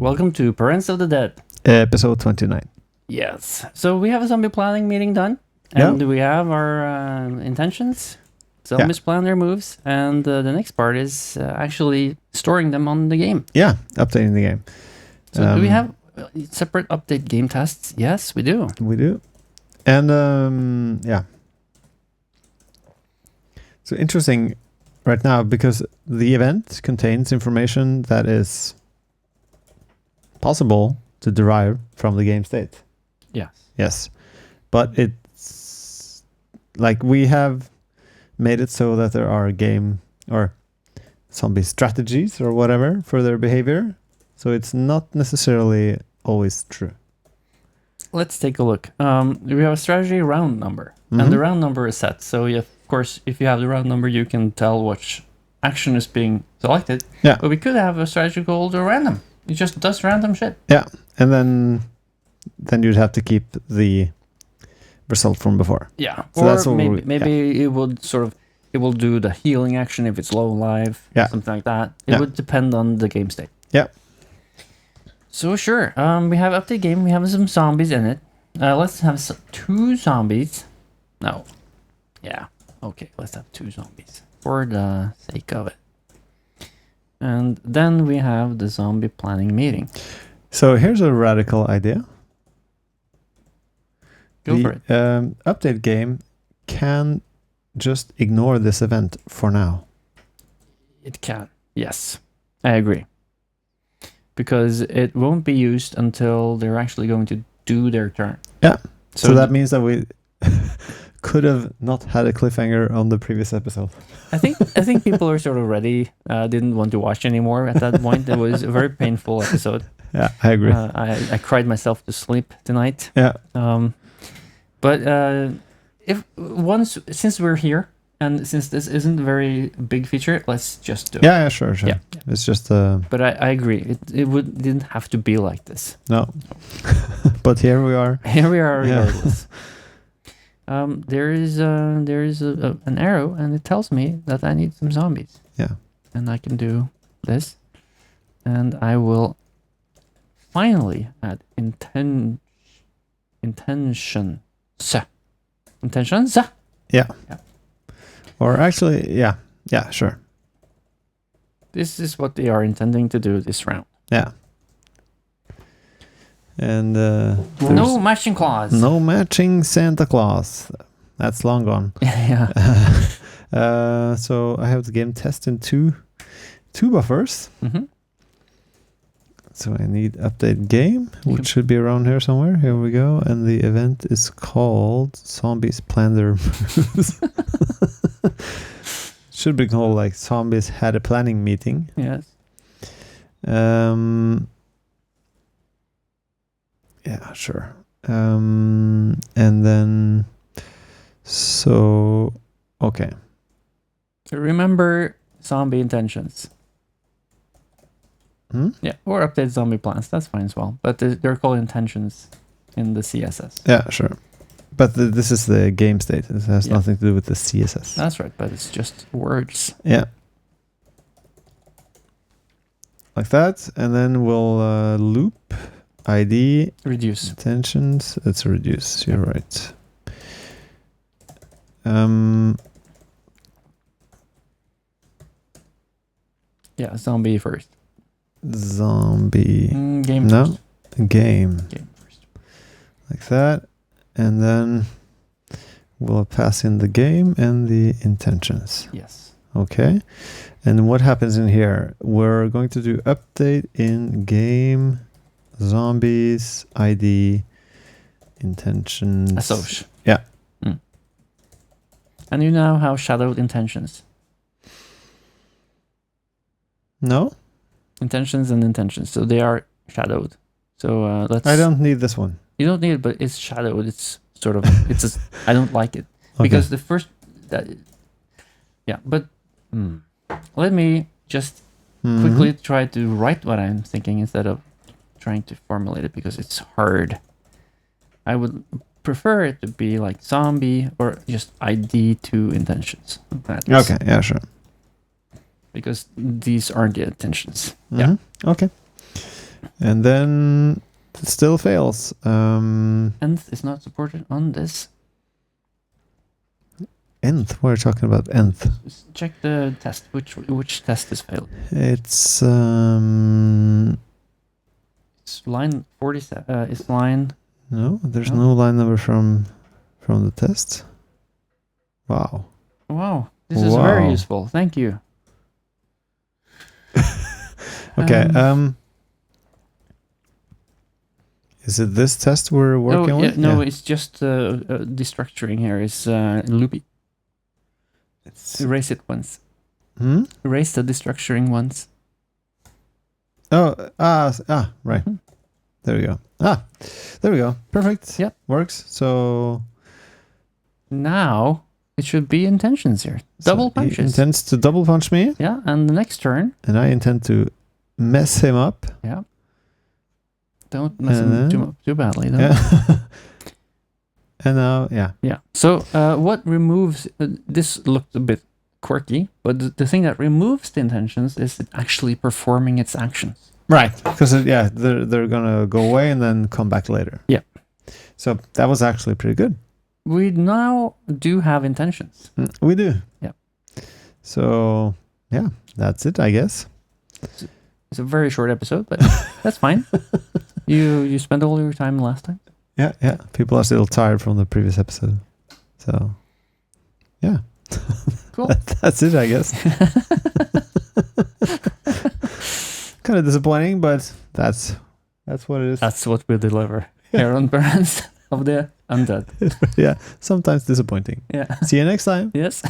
Welcome to Parens of the Dead. Episode 29. Yes. So we have a zombie planning meeting done. And we have our intentions. Zombies plan their moves. And the next part is actually storing them on the game. Yeah, updating the game. So do we have separate update game tests? Yes, we do. We do. And yeah. So interesting right now because the event contains information that is possible to derive from the game state. Yes. But it's like we have made it so that there are game or zombie strategies or whatever for their behavior. So it's not necessarily always true. Let's take a look. We have a strategy round number. And the round number is set. So of course, if you have the round number, you can tell which action is being selected. Yeah. But we could have a strategy called random. It just does random shit. Yeah. And then you'd have to keep the result from before. Yeah. So or that's maybe it would it will do the healing action if it's low life, something like that. It would depend on the game state. Yeah. So sure, we have update game. We have some zombies in it. Let's have two zombies. No. Yeah. Okay, let's have two zombies for the sake of it. And then we have the zombie planning meeting. So here's a radical idea. Go for it. Update game can just ignore this event for now. It can. Yes, I agree. Because it won't be used until they're actually going to do their turn. Yeah. So that means that we could have not had a cliffhanger on the previous episode. I think people are sort of ready. Didn't want to watch anymore at that point. It was a very painful episode. Yeah, I agree. I cried myself to sleep tonight. Yeah. But since we're here and since this isn't a very big feature, let's just do it. Yeah, sure. Yeah. It's just But I agree. It didn't have to be like this. No. But here we are. Here we are regardless. There is an arrow and it tells me that I need some zombies. Yeah. And I can do this. And I will finally add intentions. Intentions? Yeah. Or actually, yeah, sure. This is what they are intending to do this round. Yeah. And no matching clause. No matching Santa Claus. That's long gone. Yeah. So I have the game test in two buffers. Mm-hmm. So I need update game, which should be around here somewhere. Here we go. And the event is called Zombies Plan Their Moves. Should be called like Zombies Had a Planning Meeting. Yes. Yeah, sure. And then okay. Remember zombie intentions. Yeah, or update zombie plans. That's fine as well. But they're called intentions in the CSS. Yeah, sure. But this is the game state. It has nothing to do with the CSS. That's right, but it's just words. Yeah. Like that. And then we'll loop ID. Reduce. Intentions. It's reduce. You're right. Yeah, zombie first. Zombie. Game no. first. Game first. Like that. And then we'll pass in the game and the intentions. Yes. Okay. And what happens in here? We're going to do update in game, zombies, ID, intentions. Assoc. Yeah. And you now have shadowed intentions. No? Intentions and intentions. So they are shadowed. So let's... I don't need this one. You don't need it, but it's shadowed. It's sort of... I don't like it. Okay. Because the first... but... Let me just quickly try to write what I'm thinking instead of trying to formulate it because it's hard. I would prefer it to be like zombie or just ID to intentions. Okay, yeah, sure. Because these aren't the intentions. Yeah. Okay. And then it still fails. Nth is not supported on this. Nth? We're talking about nth. Check the test. Which test is failed? It's line 47. Is line? No, there's no line number from the test. Wow. Wow, this is very useful. Thank you. Okay. Is it this test we're working with? No, it's just destructuring here is loopy. Erase it once. Erase the destructuring once. Oh, right. Mm-hmm. There we go. There we go. Perfect. Yep. Works. So now it should be intentions here. Double punches. He intends to double punch me. Yeah, and the next turn. And I intend to mess him up. Yeah. Don't mess him up too badly, though. Yeah. And now, Yeah. So what removes... this looked a bit quirky, but the thing that removes the intentions is it actually performing its actions. Right. Because, they're going to go away and then come back later. Yeah. So that was actually pretty good. We now do have intentions. We do. Yeah. So, yeah, that's it, I guess. It's a very short episode, but that's fine. You spent all your time last time. Yeah. People are still tired from the previous episode. So, yeah. Cool. That's it, I guess. Kind of disappointing, but that's what it is. That's what we deliver here on Parens of the Undead. Yeah, sometimes disappointing. Yeah. See you next time. Yes.